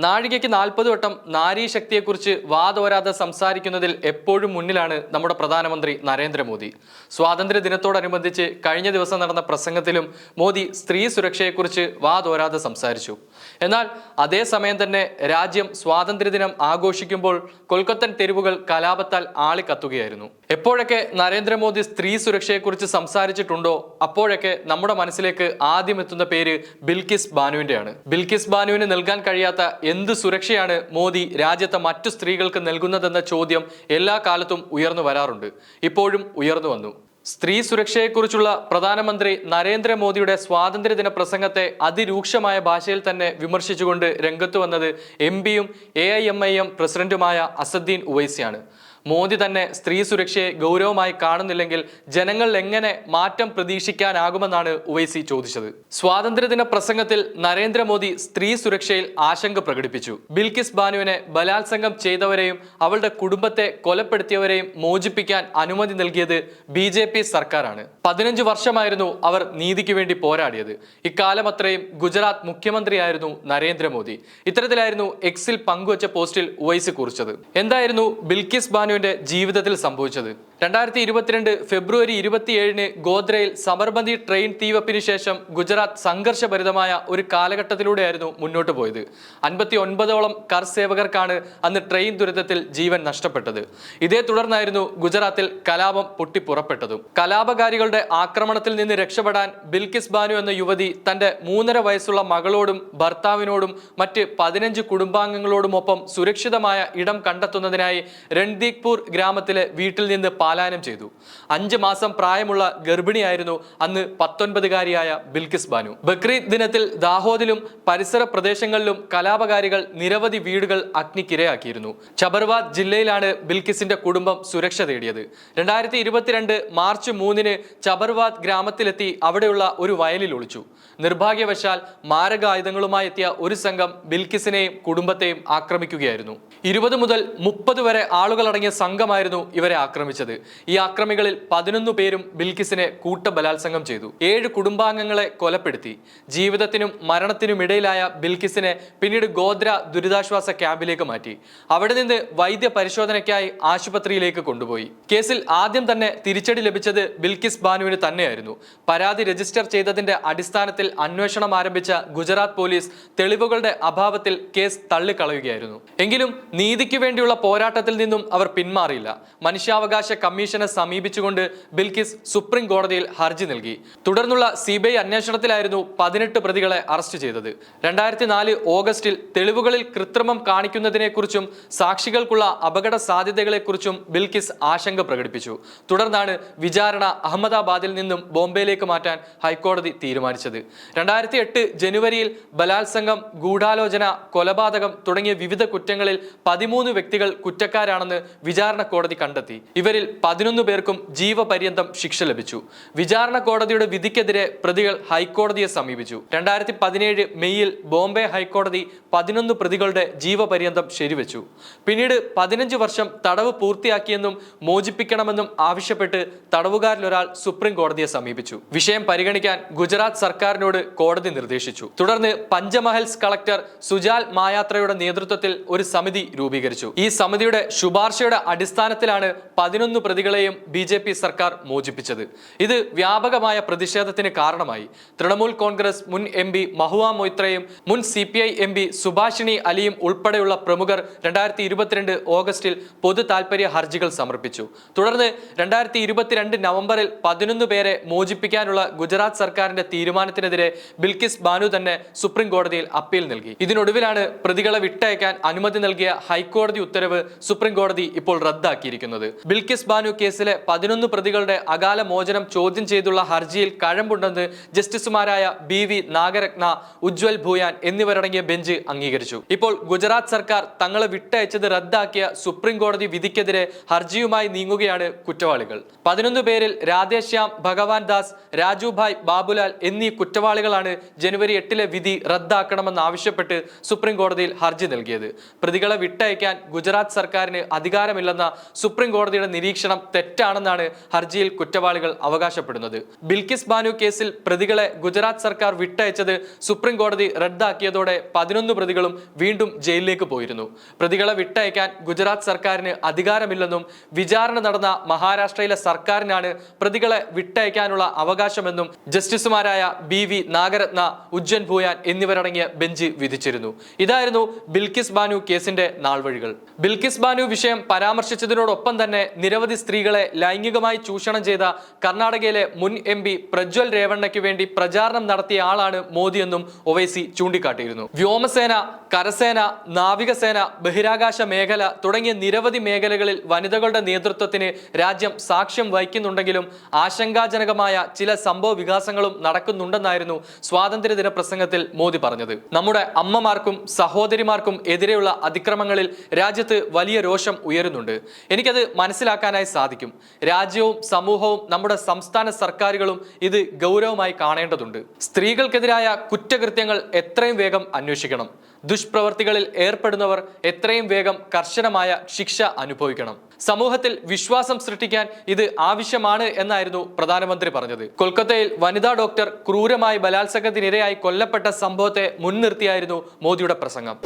നാഴികയ്ക്ക് 40 വട്ടം നാരീശക്തിയെക്കുറിച്ച് വാതോരാതെ സംസാരിക്കുന്നതിൽ എപ്പോഴും മുന്നിലാണ് നമ്മുടെ പ്രധാനമന്ത്രി നരേന്ദ്രമോദി. സ്വാതന്ത്ര്യ ദിനത്തോടനുബന്ധിച്ച് കഴിഞ്ഞ ദിവസം നടന്ന പ്രസംഗത്തിലും മോദി സ്ത്രീ സുരക്ഷയെക്കുറിച്ച് വാതോരാതെ സംസാരിച്ചു. എന്നാൽ അതേസമയം തന്നെ രാജ്യം സ്വാതന്ത്ര്യദിനം ആഘോഷിക്കുമ്പോൾ കൊൽക്കത്തൻ തെരുവുകൾ കലാപത്താൽ ആളിക്കത്തുകയായിരുന്നു. എപ്പോഴൊക്കെ നരേന്ദ്രമോദി സ്ത്രീ സുരക്ഷയെക്കുറിച്ച് സംസാരിച്ചിട്ടുണ്ടോ അപ്പോഴൊക്കെ നമ്മുടെ മനസ്സിലേക്ക് ആദ്യം എത്തുന്ന പേര് ബിൽക്കിസ് ബാനുവിന്റെയാണ്. ബിൽക്കിസ് ബാനുവിന് നൽകാൻ കഴിയാത്ത എന്ത് സുരക്ഷയാണ് മോദി രാജ്യത്തെ മറ്റു സ്ത്രീകൾക്ക് നൽകുന്നതെന്ന ചോദ്യം എല്ലാ കാലത്തും ഉയർന്നു വരാറുണ്ട്. ഇപ്പോഴും ഉയർന്നു വന്നു. സ്ത്രീ സുരക്ഷയെക്കുറിച്ചുള്ള പ്രധാനമന്ത്രി നരേന്ദ്രമോദിയുടെ സ്വാതന്ത്ര്യദിന പ്രസംഗത്തെ അതിരൂക്ഷമായ ഭാഷയിൽ തന്നെ വിമർശിച്ചുകൊണ്ട് രംഗത്ത് വന്നത് എംപിയും AIMIM പ്രസിഡന്റുമായ അസദ്ദീൻ ഉവൈസിയാണ്. മോദി തന്നെ സ്ത്രീ സുരക്ഷയെ ഗൗരവമായി കാണുന്നില്ലെങ്കിൽ ജനങ്ങൾ എങ്ങനെ മാറ്റം പ്രതീക്ഷിക്കാനാകുമെന്നാണ് ഉവൈസി ചോദിച്ചത്. സ്വാതന്ത്ര്യദിന പ്രസംഗത്തിൽ നരേന്ദ്രമോദി സ്ത്രീ സുരക്ഷയിൽ ആശങ്ക പ്രകടിപ്പിച്ചു. ബിൽക്കിസ് ബാനുവിനെ ബലാത്സംഗം ചെയ്തവരെയും അവളുടെ കുടുംബത്തെ കൊലപ്പെടുത്തിയവരെയും മോചിപ്പിക്കാൻ അനുമതി നൽകിയത് BJP സർക്കാരാണ്. 15 വർഷമായിരുന്നു അവർ നീതിക്ക് വേണ്ടി പോരാടിയത്. ഇക്കാലം അത്രയും ഗുജറാത്ത് മുഖ്യമന്ത്രിയായിരുന്നു നരേന്ദ്രമോദി. ഇത്തരത്തിലായിരുന്നു എക്സിൽ പങ്കുവച്ച പോസ്റ്റിൽ ഉവൈസി കുറിച്ചത്. എന്തായിരുന്നു ബിൽക്കിസ് ബാനു ജീവിതത്തിൽ സംഭവിച്ചത്? 2022 ഫെബ്രുവരി 27 ഗോദ്രയിൽ സബർമതി ട്രെയിൻ തീവപ്പിന് ശേഷം ഗുജറാത്ത് സംഘർഷഭരിതമായ ഒരു കാലഘട്ടത്തിലൂടെയായിരുന്നു മുന്നോട്ട് പോയത്. 59ഓളം കർ സേവകർക്കാണ് അന്ന് ട്രെയിൻ ദുരന്തത്തിൽ ജീവൻ നഷ്ടപ്പെട്ടത്. ഇതേ തുടർന്നായിരുന്നു ഗുജറാത്തിൽ കലാപം പൊട്ടിപ്പുറപ്പെട്ടതും. കലാപകാരികളുടെ ആക്രമണത്തിൽ നിന്ന് രക്ഷപ്പെടാൻ ബിൽക്കിസ് ബാനു എന്ന യുവതി തന്റെ 3.5 വയസ്സുള്ള മകളോടും ഭർത്താവിനോടും മറ്റ് 15 കുടുംബാംഗങ്ങളോടുമൊപ്പം സുരക്ഷിതമായ ഇടം കണ്ടെത്തുന്നതിനായി രൺദീക്പൂർ ഗ്രാമത്തിലെ വീട്ടിൽ നിന്ന് പാലായനം ചെയ്തു. 5 മാസം പ്രായമുള്ള ഗർഭിണിയായിരുന്നു അന്ന് 19കാരിയായ ബിൽക്കിസ് ബാനു. ബക്രീദ് ദിനത്തിൽ ദാഹോദിലും പരിസര പ്രദേശങ്ങളിലും കലാപകാരികൾ നിരവധി വീടുകൾ അഗ്നിക്കിരയാക്കിയിരുന്നു. ചബർവാദ് ജില്ലയിലാണ് ബിൽക്കിസിന്റെ കുടുംബം സുരക്ഷ തേടിയത്. 2022 മാർച്ച് 3 ചബർവാദ് ഗ്രാമത്തിലെത്തി അവിടെയുള്ള ഒരു വയലിൽ ഒളിച്ചു. നിർഭാഗ്യവശാൽ മാരകായുധങ്ങളുമായി എത്തിയ ഒരു സംഘം ബിൽക്കിസിനെയും കുടുംബത്തെയും ആക്രമിക്കുകയായിരുന്നു. 20 മുതൽ 30 വരെ ആളുകളടങ്ങിയ സംഘമായിരുന്നു ഇവരെ ആക്രമിച്ചത്. ഈ ആക്രമികളിൽ 11 പേരും ബിൽക്കിസിനെ കൂട്ടബലാത്സംഗം ചെയ്തു. 7 കുടുംബാംഗങ്ങളെ കൊലപ്പെടുത്തി. ജീവിതത്തിനും മരണത്തിനും ഇടയിലായ ബിൽക്കിസിനെ പിന്നീട് ഗോദ്ര ദുരിതാശ്വാസ ക്യാമ്പിലേക്ക് മാറ്റി. അവിടെ നിന്ന് വൈദ്യ പരിശോധനയ്ക്കായി ആശുപത്രിയിലേക്ക് കൊണ്ടുപോയി. കേസിൽ ആദ്യം തന്നെ തിരിച്ചടി ലഭിച്ചത് ബിൽക്കിസ് ബാനുവിന് തന്നെയായിരുന്നു. പരാതി രജിസ്റ്റർ ചെയ്തതിന്റെ അടിസ്ഥാനത്തിൽ അന്വേഷണം ആരംഭിച്ച ഗുജറാത്ത് പോലീസ് തെളിവുകളുടെ അഭാവത്തിൽ കേസ് തള്ളിക്കളയുകയായിരുന്നു. എങ്കിലും നീതിക്ക് വേണ്ടിയുള്ള പോരാട്ടത്തിൽ നിന്നും അവർ പിന്മാറിയില്ല. മനുഷ്യാവകാശ കമ്മീഷനെ സമീപിച്ചുകൊണ്ട് ബിൽക്കിസ് സുപ്രീം കോടതിയിൽ ഹർജി നൽകി. തുടർന്നുള്ള CBI അന്വേഷണത്തിലായിരുന്നു 18 പ്രതികളെ അറസ്റ്റ് ചെയ്തത്. 2004 ഓഗസ്റ്റിൽ തെളിവുകളിൽ കൃത്രിമം കാണിക്കുന്നതിനെക്കുറിച്ചും സാക്ഷികൾക്കുള്ള അപകട സാധ്യതകളെക്കുറിച്ചും ബിൽക്കിസ് ആശങ്ക പ്രകടിപ്പിച്ചു. തുടർന്നാണ് വിചാരണ അഹമ്മദാബാദിൽ നിന്നും ബോംബെയിലേക്ക് മാറ്റാൻ ഹൈക്കോടതി തീരുമാനിച്ചത്. 2008 ജനുവരിയിൽ ബലാത്സംഗം, ഗൂഢാലോചന, കൊലപാതകം തുടങ്ങിയ വിവിധ കുറ്റങ്ങളിൽ 13 വ്യക്തികൾ കുറ്റക്കാരാണെന്ന് വിചാരണ കോടതി കണ്ടെത്തി. ഇവരിൽ 11 പേർക്കും ജീവപര്യന്തം ശിക്ഷ ലഭിച്ചു. വിചാരണ കോടതിയുടെ വിധിക്കെതിരെ പ്രതികൾ ഹൈക്കോടതിയെ സമീപിച്ചു. 2017 മെയ്യിൽ ബോംബെ ഹൈക്കോടതി 11 പ്രതികളുടെ ജീവപര്യന്തം ശരിവെച്ചു. പിന്നീട് 15 വർഷം തടവ് പൂർത്തിയാക്കിയെന്നും മോചിപ്പിക്കണമെന്നും ആവശ്യപ്പെട്ട് തടവുകാരിലൊരാൾ സുപ്രീം കോടതിയെ സമീപിച്ചു. വിഷയം പരിഗണിക്കാൻ ഗുജറാത്ത് സർക്കാരിനോട് കോടതി നിർദ്ദേശിച്ചു. തുടർന്ന് പഞ്ചമഹൽസ് കളക്ടർ സുജാൽ മായാത്രയുടെ നേതൃത്വത്തിൽ ഒരു സമിതി രൂപീകരിച്ചു. ഈ സമിതിയുടെ ശുപാർശയുടെ അടിസ്ഥാനത്തിലാണ് 11 പ്രതികളെയും BJP സർക്കാർ മോചിപ്പിച്ചത്. ഇത് വ്യാപകമായ പ്രതിഷേധത്തിന് കാരണമായി. തൃണമൂൽ കോൺഗ്രസ് മുൻ MP മഹുവ മൊയ്ത്രയും മുൻ CPI MP സുഭാഷിണി അലിയും ഉൾപ്പെടെയുള്ള പ്രമുഖർ 2022 ഓഗസ്റ്റിൽ പൊതു താൽപര്യ ഹർജികൾ സമർപ്പിച്ചു. തുടർന്ന് 2022 നവംബറിൽ 11 പേരെ മോചിപ്പിക്കാനുള്ള ഗുജറാത്ത് സർക്കാരിന്റെ തീരുമാനത്തിനെതിരെ ബിൽക്കിസ് ബാനു തന്നെ സുപ്രീം കോടതിയിൽ അപ്പീൽ നൽകി. ഇതിനൊടുവിലാണ് പ്രതികളെ വിട്ടയക്കാൻ അനുമതി നൽകിയ ഹൈക്കോടതി ഉത്തരവ് സുപ്രീം കോടതി ഇപ്പോൾ റദ്ദാക്കിയിരിക്കുന്നത്. ബിൽക്കിസ് ബാനു കേസിലെ 11 പ്രതികളുടെ അകാല മോചനം ചോദ്യം ചെയ്തുള്ള ഹർജിയിൽ കഴമ്പുണ്ടെന്ന് ജസ്റ്റിസുമാരായ BV നാഗരത്ന, ഉജ്വൽ ഭൂയാൻ എന്നിവരടങ്ങിയ ബെഞ്ച് അംഗീകരിച്ചു. ഇപ്പോൾ ഗുജറാത്ത് സർക്കാർ തങ്ങളെ വിട്ടയച്ചത് റദ്ദാക്കിയ സുപ്രീം കോടതി വിധിക്കെതിരെ ഹർജിയുമായി നീങ്ങുകയാണ് കുറ്റവാളികൾ. 11 പേരിൽ രാധേശ്യാം, ഭഗവാൻ ദാസ്, രാജുഭായ്, ബാബുലാൽ എന്നീ കുറ്റവാളികളാണ് ജനുവരി 8 വിധി റദ്ദാക്കണമെന്നാവശ്യപ്പെട്ട് സുപ്രീം കോടതിയിൽ ഹർജി നൽകിയത്. പ്രതികളെ വിട്ടയക്കാൻ ഗുജറാത്ത് സർക്കാരിന് അധികാരമില്ലെന്ന സുപ്രീം കോടതിയുടെ നിരീക്ഷണം നിരീക്ഷണം തെറ്റാണെന്നാണ് ഹർജിയിൽ കുറ്റവാളികൾ അവകാശപ്പെടുന്നത്. ബിൽക്കിസ് ബാനു കേസിൽ പ്രതികളെ ഗുജറാത്ത് സർക്കാർ വിട്ടയച്ചത് സുപ്രീം കോടതി റദ്ദാക്കിയതോടെ 11 പ്രതികളും വീണ്ടും ജയിലിലേക്ക് പോയിരുന്നു. പ്രതികളെ വിട്ടയക്കാൻ ഗുജറാത്ത് സർക്കാരിന് അധികാരമില്ലെന്നും വിചാരണ നടന്ന മഹാരാഷ്ട്രയിലെ സർക്കാരിനാണ് പ്രതികളെ വിട്ടയക്കാനുള്ള അവകാശമെന്നും ജസ്റ്റിസുമാരായ BV നാഗരത്ന, ഉജ്ജൻ ഭൂയാൻ എന്നിവരടങ്ങിയ ബെഞ്ച് വിധിച്ചിരുന്നു. ഇതായിരുന്നു ബിൽക്കിസ് ബാനു കേസിന്റെ നാൾവഴികൾ. ബിൽക്കിസ് ബാനു വിഷയം പരാമർശിച്ചതിനോടൊപ്പം തന്നെ നിരവധി സ്ത്രീകളെ ലൈംഗികമായി ചൂഷണം ചെയ്ത കർണാടകയിലെ മുൻ MP പ്രജ്വൽ രേവണ്ണയ്ക്ക് വേണ്ടി പ്രചാരണം നടത്തിയ ആളാണ് മോദിയെന്നും ഒവൈസി ചൂണ്ടിക്കാട്ടിയിരുന്നു. വ്യോമസേന, കരസേന, നാവികസേന, ബഹിരാകാശ മേഖല തുടങ്ങിയ നിരവധി മേഖലകളിൽ വനിതകളുടെ നേതൃത്വത്തിന് രാജ്യം സാക്ഷ്യം വഹിക്കുന്നുണ്ടെങ്കിലും ആശങ്കാജനകമായ ചില സംഭവ വികാസങ്ങളും നടക്കുന്നുണ്ടെന്നായിരുന്നു സ്വാതന്ത്ര്യദിന പ്രസംഗത്തിൽ മോദി പറഞ്ഞത്. നമ്മുടെ അമ്മമാർക്കും സഹോദരിമാർക്കും എതിരെയുള്ള അതിക്രമങ്ങളിൽ രാജ്യത്ത് വലിയ രോഷം ഉയരുന്നുണ്ട്. എനിക്കത് മനസ്സിലാക്കാനായി സാധിക്കും. രാജ്യവും സമൂഹവും നമ്മുടെ സംസ്ഥാന സർക്കാരുകളും ഇത് ഗൗരവമായി കാണേണ്ടതുണ്ട്. സ്ത്രീകൾക്കെതിരായ കുറ്റകൃത്യങ്ങൾ എത്രയും വേഗം അന്വേഷിക്കണം. ദുഷ്പ്രവർത്തികളിൽ ഏർപ്പെടുന്നവർ എത്രയും വേഗം കർശനമായ ശിക്ഷ അനുഭവിക്കണം. സമൂഹത്തിൽ വിശ്വാസം സൃഷ്ടിക്കാൻ ഇത് ആവശ്യമാണ് എന്നായിരുന്നു പ്രധാനമന്ത്രി പറഞ്ഞത്. കൊൽക്കത്തയിൽ വനിതാ ഡോക്ടർ ക്രൂരമായി ബലാത്സംഗത്തിനിരയായി കൊല്ലപ്പെട്ട സംഭവത്തെ മുൻനിർത്തിയായിരുന്നു മോദിയുടെ പ്രസംഗം.